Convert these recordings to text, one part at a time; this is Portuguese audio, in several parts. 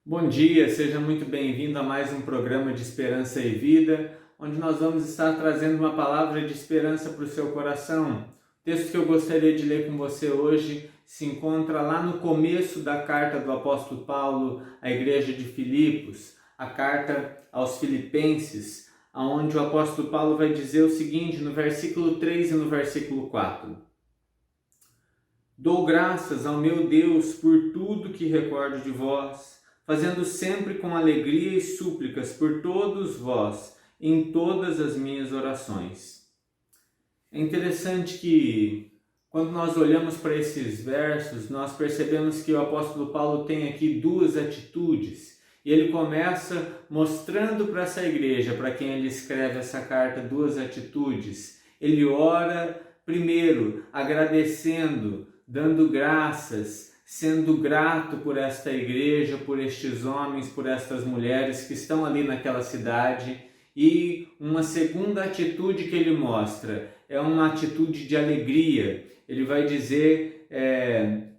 Bom dia, seja muito bem-vindo a mais um programa de Esperança e Vida, onde nós vamos estar trazendo uma palavra de esperança para o seu coração. O texto que eu gostaria de ler com você hoje se encontra lá no começo da carta do apóstolo Paulo à igreja de Filipos, a carta aos Filipenses, onde o apóstolo Paulo vai dizer o seguinte no versículo 3 e no versículo 4. Dou graças ao meu Deus por tudo que recordo de vós, fazendo sempre com alegria e súplicas por todos vós, em todas as minhas orações. É interessante que, quando nós olhamos para esses versos, nós percebemos que o apóstolo Paulo tem aqui duas atitudes. E ele começa mostrando para essa igreja, para quem ele escreve essa carta, duas atitudes. Ele ora, primeiro, agradecendo, dando graças, sendo grato por esta igreja, por estes homens, por estas mulheres que estão ali naquela cidade. E uma segunda atitude que ele mostra é uma atitude de alegria. Ele vai dizer,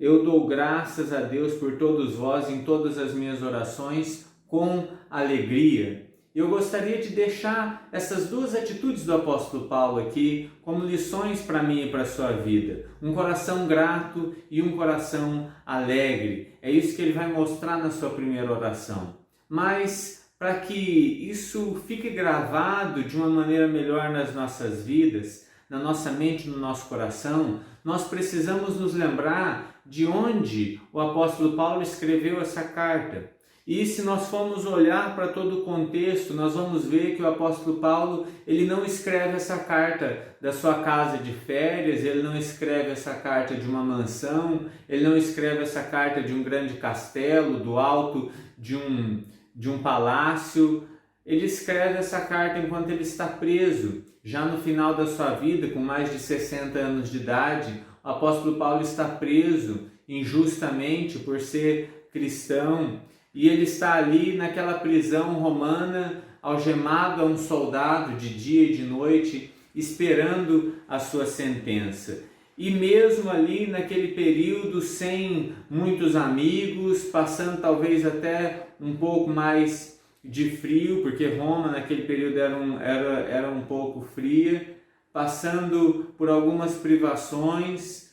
eu dou graças a Deus por todos vós em todas as minhas orações com alegria. Eu gostaria de deixar essas duas atitudes do apóstolo Paulo aqui como lições para mim e para a sua vida. Um coração grato e um coração alegre. É isso que ele vai mostrar na sua primeira oração. Mas para que isso fique gravado de uma maneira melhor nas nossas vidas, na nossa mente, no nosso coração, nós precisamos nos lembrar de onde o apóstolo Paulo escreveu essa carta. E se nós formos olhar para todo o contexto, nós vamos ver que o apóstolo Paulo, ele não escreve essa carta da sua casa de férias, ele não escreve essa carta de uma mansão, ele não escreve essa carta de um grande castelo, do alto de um palácio. Ele escreve essa carta enquanto ele está preso, já no final da sua vida, com mais de 60 anos de idade. O apóstolo Paulo está preso injustamente por ser cristão. E ele está ali naquela prisão romana, algemado a um soldado de dia e de noite, esperando a sua sentença. E mesmo ali naquele período, sem muitos amigos, passando talvez até um pouco mais de frio, porque Roma naquele período era um pouco fria, passando por algumas privações,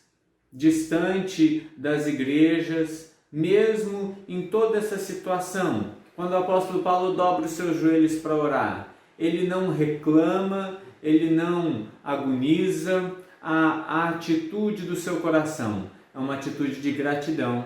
distante das igrejas. Mesmo em toda essa situação, quando o apóstolo Paulo dobra os seus joelhos para orar, ele não reclama, ele não agoniza. A atitude do seu coração é uma atitude de gratidão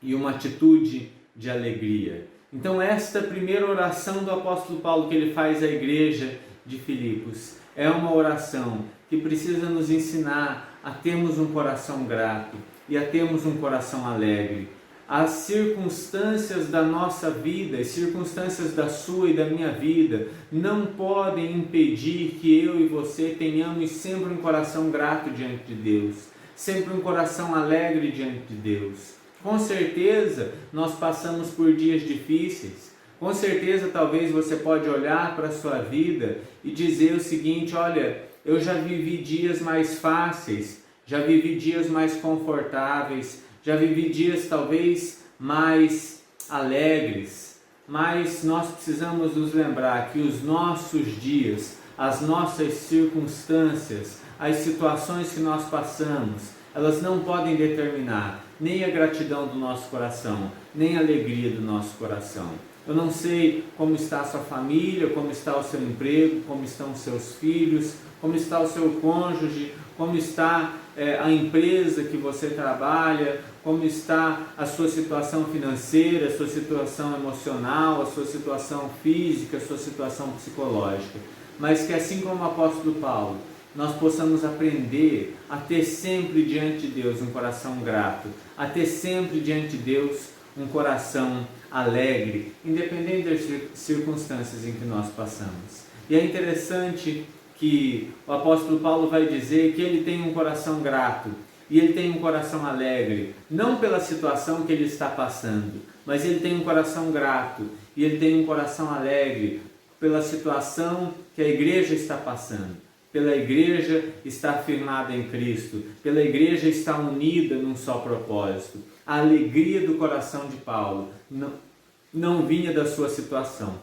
e uma atitude de alegria. Então esta primeira oração do apóstolo Paulo que ele faz à igreja de Filipos é uma oração que precisa nos ensinar a termos um coração grato e a termos um coração alegre. As circunstâncias da nossa vida, as circunstâncias da sua e da minha vida, não podem impedir que eu e você tenhamos sempre um coração grato diante de Deus, sempre um coração alegre diante de Deus. Com certeza nós passamos por dias difíceis, com certeza talvez você pode olhar para a sua vida e dizer o seguinte: olha, eu já vivi dias mais fáceis, já vivi dias mais confortáveis, já vivi dias talvez mais alegres, mas nós precisamos nos lembrar que os nossos dias, as nossas circunstâncias, as situações que nós passamos, elas não podem determinar nem a gratidão do nosso coração, nem a alegria do nosso coração. Eu não sei como está a sua família, como está o seu emprego, como estão os seus filhos, como está o seu cônjuge, como está a empresa que você trabalha, como está a sua situação financeira, a sua situação emocional, a sua situação física, a sua situação psicológica. Mas que assim como o apóstolo Paulo, nós possamos aprender a ter sempre diante de Deus um coração grato, a ter sempre diante de Deus um coração alegre, independente das circunstâncias em que nós passamos. E é interessante que o apóstolo Paulo vai dizer que ele tem um coração grato e ele tem um coração alegre, não pela situação que ele está passando, mas ele tem um coração grato e ele tem um coração alegre pela situação que a igreja está passando, pela igreja estar firmada em Cristo, pela igreja estar unida num só propósito. A alegria do coração de Paulo não vinha da sua situação.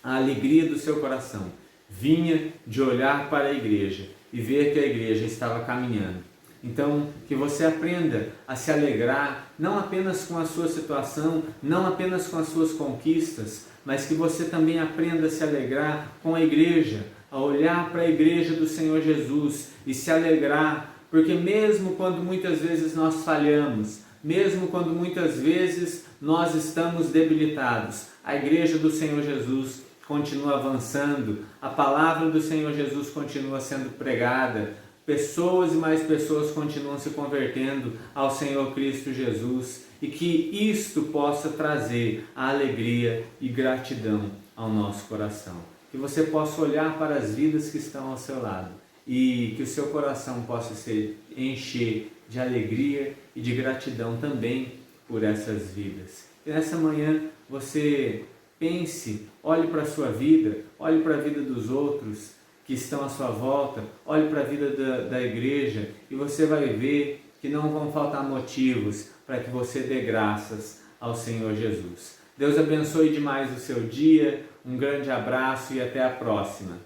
A alegria do seu coração vinha de olhar para a igreja e ver que a igreja estava caminhando. Então, que você aprenda a se alegrar, não apenas com a sua situação, não apenas com as suas conquistas, mas que você também aprenda a se alegrar com a igreja, a olhar para a igreja do Senhor Jesus e se alegrar, porque mesmo quando muitas vezes nós falhamos, mesmo quando muitas vezes nós estamos debilitados, a igreja do Senhor Jesus continua avançando, a palavra do Senhor Jesus continua sendo pregada, pessoas e mais pessoas continuam se convertendo ao Senhor Cristo Jesus, e que isto possa trazer a alegria e gratidão ao nosso coração. Que você possa olhar para as vidas que estão ao seu lado e que o seu coração possa se encher de alegria e de gratidão também por essas vidas. E nessa manhã você pense, olhe para a sua vida, olhe para a vida dos outros que estão à sua volta, olhe para a vida da igreja e você vai ver que não vão faltar motivos para que você dê graças ao Senhor Jesus. Deus abençoe demais o seu dia, um grande abraço e até a próxima.